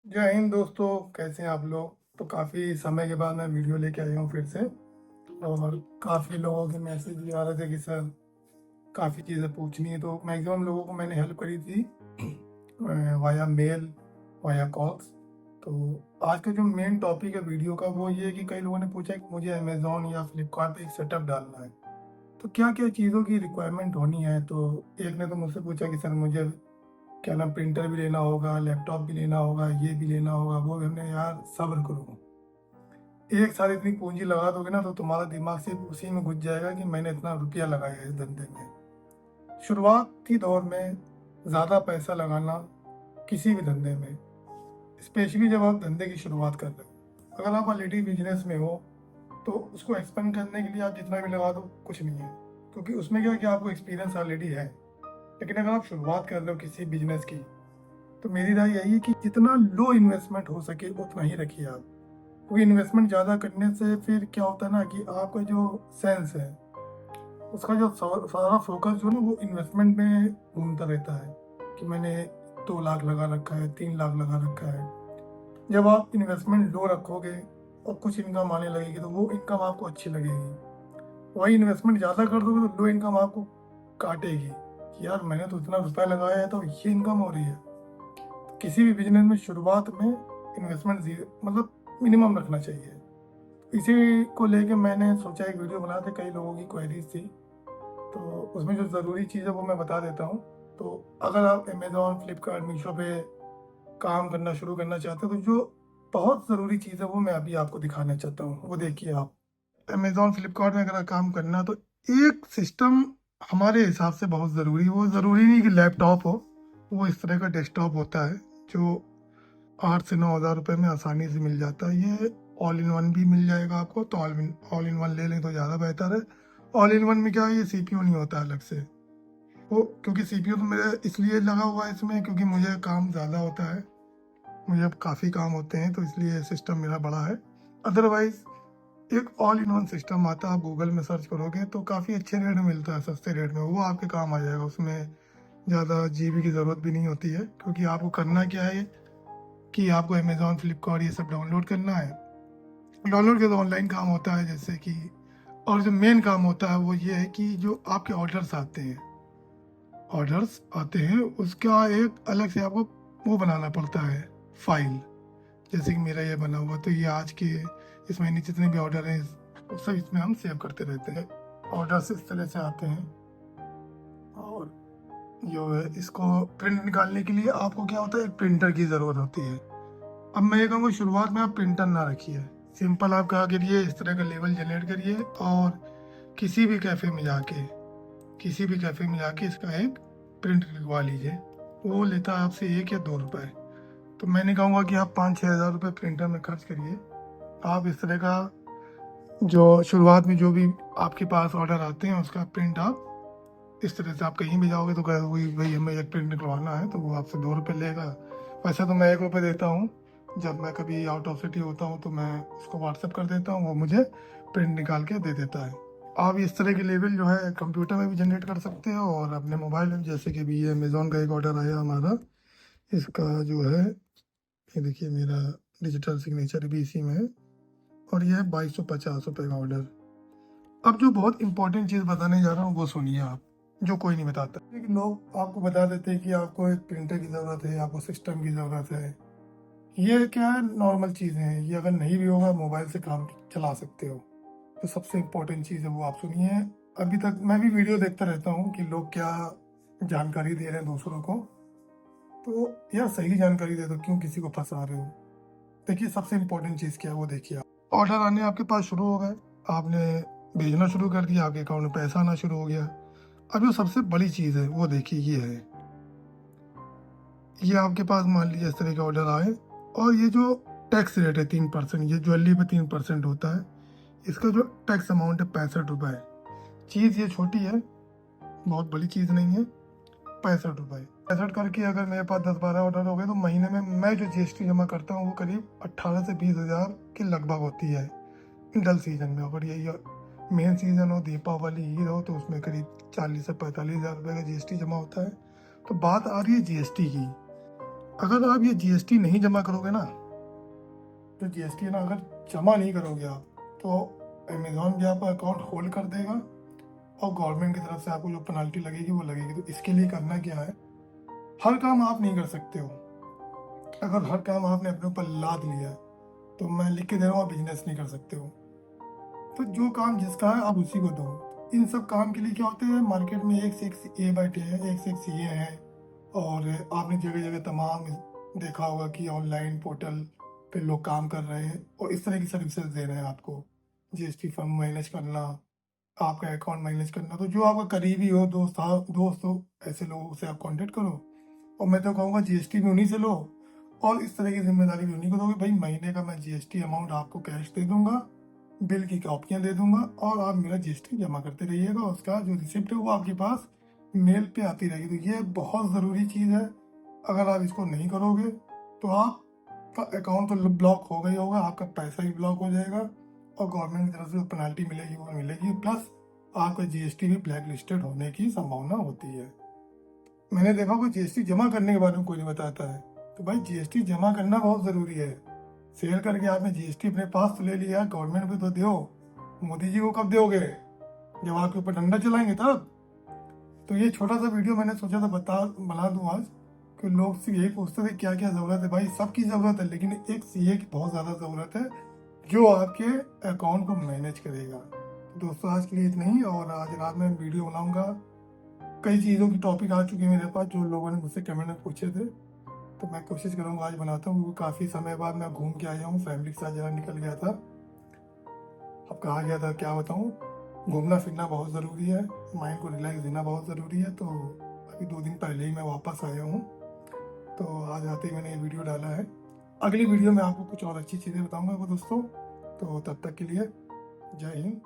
जय हिंद दोस्तों, कैसे हैं आप लोग। तो काफ़ी समय के बाद मैं वीडियो लेके आया हूँ फिर से। और काफ़ी लोगों के मैसेज भी आ रहे थे कि सर काफ़ी चीज़ें पूछनी है, तो मैक्सिमम लोगों को मैंने हेल्प करी थी वाया मेल, वाया कॉल्स। तो आज का जो मेन टॉपिक है वीडियो का वो ये है कि कई लोगों ने पूछा कि मुझे अमेज़ॉन या फ्लिपकार्ट पे एक सेटअप डालना है, तो क्या क्या चीज़ों की रिक्वायरमेंट होनी है। तो एक ने तो मुझसे पूछा कि सर मुझे क्या नाम प्रिंटर भी लेना होगा, लैपटॉप भी लेना होगा, ये भी लेना होगा, वो भी। हमने यार सब्र करो, एक साथ इतनी पूंजी लगा दोगे ना तो तुम्हारा दिमाग सिर्फ उसी में घुस जाएगा कि मैंने इतना रुपया लगाया है इस धंधे में। शुरुआती दौर में ज़्यादा पैसा लगाना किसी भी धंधे में, स्पेशली जब आप धंधे की शुरुआत कर रहे हो, अगर आप ऑलरेडी बिजनेस में हो तो उसको एक्सपेंड करने के लिए आप जितना भी लगा दो कुछ नहीं है, क्योंकि उसमें क्या है कि आपको एक्सपीरियंस ऑलरेडी है। लेकिन अगर आप शुरुआत कर रहे हो किसी बिजनेस की, तो मेरी राय यही है कि जितना लो इन्वेस्टमेंट हो सके उतना ही रखिए आप। क्योंकि इन्वेस्टमेंट ज़्यादा करने से फिर क्या होता है ना कि आपका जो सेंस है उसका जो सारा फोकस जो है ना वो इन्वेस्टमेंट में घूमता रहता है कि मैंने 2 लाख लगा रखा है, 3 लाख लगा रखा है। जब आप इन्वेस्टमेंट लो रखोगे और कुछ इनकम आने लगेगी तो वो इनकम आपको अच्छी लगेगी। वही इन्वेस्टमेंट ज़्यादा कर दोगे तो लो इनकम आपको काटेगी कि यार मैंने तो इतना रुपया लगाया है तो ये इनकम हो रही है। किसी भी बिजनेस में शुरुआत में इन्वेस्टमेंट मतलब मिनिमम रखना चाहिए। इसी को लेके मैंने सोचा एक वीडियो बना था, कई लोगों की क्वेरीज थी, तो उसमें जो ज़रूरी चीज़ है वो मैं बता देता हूँ। तो अगर आप अमेज़ॉन, फ्लिपकार्ट, मीशो पे काम करना शुरू करना चाहते हो तो जो बहुत ज़रूरी चीज़ है वो मैं अभी आपको दिखाना चाहता हूँ, वो देखिए आप। अमेज़ॉन, फ्लिपकार्ट में अगर काम करना तो एक सिस्टम हमारे हिसाब से बहुत ज़रूरी है। वो ज़रूरी नहीं कि लैपटॉप हो, वो इस तरह का डेस्कटॉप होता है जो 8 से 9 हज़ार रुपये में आसानी से मिल जाता है। ये ऑल इन वन भी मिल जाएगा आपको, तो ऑल इन वन ले लें तो ज़्यादा बेहतर है। ऑल इन वन में क्या है, ये सीपीयू नहीं होता अलग से। वो क्योंकि सीपीयू तो मेरा इसलिए लगा हुआ है इसमें क्योंकि मुझे काम ज़्यादा होता है, मुझे अब काफ़ी काम होते हैं, तो इसलिए सिस्टम मेरा बड़ा है। अदरवाइज़ एक ऑल इन वन सिस्टम आता है, आप गूगल में सर्च करोगे तो काफ़ी अच्छे रेट में मिलता है, सस्ते रेट में, वो आपके काम आ जाएगा। उसमें ज़्यादा जीबी की ज़रूरत भी नहीं होती है, क्योंकि आपको करना क्या है कि आपको अमेज़ॉन, फ्लिपकार्ट ये सब डाउनलोड करना है। डाउनलोड के तो ऑनलाइन काम होता है जैसे कि, और जो मेन काम होता है वो ये है कि जो आपके ऑर्डर्स आते हैं उसका एक अलग से आपको वो बनाना पड़ता है, फाइल। जैसे कि मेरा ये बना हुआ, तो ये आज के इस महीने जितने भी ऑर्डर हैं वो सब इसमें हम सेव करते रहते हैं। ऑर्डर्स इस तरह से आते हैं। और जो है इसको प्रिंट निकालने के लिए आपको क्या होता है, एक प्रिंटर की ज़रूरत होती है। अब मैं ये कहूँगा शुरुआत में आप प्रिंटर ना रखिए, सिंपल आप क्या करिए, इस तरह का लेवल जनरेट करिए और किसी भी कैफ़े में जाके इसका एक प्रिंट निकलवा लीजिए। वो लेता है आपसे 1 या 2 रुपए। तो मैं नहीं कहूँगा कि आप 5-6 हज़ार रुपये प्रिंटर में खर्च करिए। आप इस तरह का जो शुरुआत में जो भी आपके पास ऑर्डर आते हैं उसका प्रिंट आप इस तरह से, आप कहीं भी जाओगे तो कहे वही भाई हमें एक प्रिंट निकलवाना है, तो वो आपसे 2 रुपये लेगा। वैसे तो मैं 1 रुपये देता हूँ, जब मैं कभी आउट ऑफ सिटी होता हूँ तो मैं उसको व्हाट्सएप कर देता हूँ, वो मुझे प्रिंट निकाल के दे देता है। आप इस तरह के लेवल जो है कंप्यूटर में भी जनरेट कर सकते हो और अपने मोबाइल में, जैसे कि अभी ये अमेज़ॉन का एक ऑर्डर आया हमारा, इसका जो है ये देखिए मेरा डिजिटल सिग्नेचर भी इसी में है, और ये है 2250 रुपये का ऑर्डर। अब जो बहुत इंपॉर्टेंट चीज़ बताने जा रहा हूँ वो सुनिए आप, जो कोई नहीं बताता। लेकिन लोग आपको बता देते हैं कि आपको एक प्रिंटर की ज़रूरत है, आपको सिस्टम की ज़रूरत है। ये क्या है, नॉर्मल चीज़ें हैं, ये अगर नहीं भी होगा मोबाइल से काम चला सकते हो। तो सबसे इम्पोर्टेंट चीज़ है वो आप सुनिए। अभी तक मैं भी वीडियो देखता रहता हूँ कि लोग क्या जानकारी दे रहे हैं दूसरों को, तो यार सही जानकारी दे दो, क्यों किसी को फंसा रहे हो। देखिए सबसे इम्पोर्टेंट चीज़ क्या है वो देखिए आप। ऑर्डर आने आपके पास शुरू हो गए, आपने भेजना शुरू कर दिया, आपके अकाउंट में पैसा आना शुरू हो गया। अब जो सबसे बड़ी चीज़ है वो देखिए ये है, ये आपके पास मान लीजिए इस तरह के ऑर्डर आए, और ये जो टैक्स रेट है 3%, ये ज्वेलरी पे 3% होता है, इसका जो टैक्स अमाउंट है 65 रुपये। चीज़ ये छोटी है, बहुत बड़ी चीज़ नहीं है। 65 रुपये 65 करके अगर मेरे पास 10-12 ऑर्डर हो गए तो महीने में मैं जो जीएसटी जमा करता हूँ वो करीब 18 से 20 हज़ार के लगभग होती है डल सीजन में। अगर यही मेन सीजन हो, दीपावली, ईद हो, तो उसमें करीब 40 से 45 हज़ार रुपये का जीएसटी जमा होता है। तो बात आ रही है जीएसटी की। अगर आप ये जीएसटी नहीं जमा करोगे ना, तो जीएसटी है ना, अगर जमा नहीं करोगे आप, तो अमेजोन भी आपका अकाउंट होल्ड कर देगा और गवर्नमेंट की तरफ से आपको जो पेनल्टी लगेगी वो लगेगी। तो इसके लिए करना क्या है, हर काम आप नहीं कर सकते हो। अगर हर काम आपने अपने ऊपर लाद लिया, तो मैं लिख के दे रहा हूँ, आप बिजनेस नहीं कर सकते हो। तो जो काम जिसका है आप उसी को दो। इन सब काम के लिए क्या होते हैं, मार्केट में एक से एक ए बैठे हैं, एक से एक सीए हैं, और आपने जगह जगह तमाम देखा होगा कि ऑनलाइन पोर्टल पे लोग काम कर रहे हैं और इस तरह की सर्विसेज दे रहे हैं आपको। जीएसटी फॉर्म मैनेज करना, आपका अकाउंट मैनेज करना। तो जो आपका करीबी हो, दोस्त हो, ऐसे लोगों से आप कांटेक्ट करो। और मैं तो कहूँगा जीएसटी भी उन्हीं से लो, और इस तरह की जिम्मेदारी भी उन्हीं को दोगे। भाई महीने का मैं जीएसटी अमाउंट आपको कैश दे दूंगा, बिल की कॉपियाँ दे दूंगा, और आप मेरा जीएसटी जमा करते रहिएगा। उसका जो रिसिप्ट है वो आपके पास मेल पे आती रहेगी। तो ये बहुत ज़रूरी चीज़ है। अगर आप इसको नहीं करोगे तो आपका अकाउंट तो ब्लॉक होगा ही होगा, आपका पैसा भी ब्लॉक हो जाएगा, और गवर्नमेंट की तरफ से जो पेनल्टी मिलेगी वो मिलेगी, प्लस आपका जीएसटी भी ब्लैक लिस्टेड होने की संभावना होती है। मैंने देखा कि जीएसटी जमा करने के बारे में कोई नहीं बताता है। तो भाई जीएसटी जमा करना बहुत ज़रूरी है। सेल करके आपने जीएसटी अपने पास तो ले लिया, गवर्नमेंट पे तो दो। मोदी जी को कब दोगे, जब आपके ऊपर डंडा चलाएंगे तब। तो ये छोटा सा वीडियो मैंने सोचा था बना दूं आज, कि लोग सिर्फ यही पूछते थे क्या क्या ज़रूरत है। भाई सबकी ज़रूरत है, लेकिन एक सीए की बहुत ज़्यादा ज़रूरत है, जो आपके अकाउंट को मैनेज करेगा। तो दोस्तों आज के लिए इतना ही, और आज रात में वीडियो बनाऊंगा। कई चीज़ों की टॉपिक आ चुकी है मेरे पास, जो लोगों ने मुझसे कमेंट में पूछे थे, तो मैं कोशिश करूँगा आज बनाता हूँ। काफ़ी समय बाद मैं घूम के आया हूँ, फैमिली के साथ जरा निकल गया था। अब कहाँ गया था क्या बताऊँ। घूमना फिरना बहुत ज़रूरी है, माइंड को रिलैक्स देना बहुत ज़रूरी है। तो अभी 2 दिन पहले ही मैं वापस आया हूँ, तो आज आते ही मैंने ये वीडियो डाला है। अगली वीडियो में आपको कुछ और अच्छी चीज़ें बताऊँगा दोस्तों। तो तब तक के लिए जय हिंद।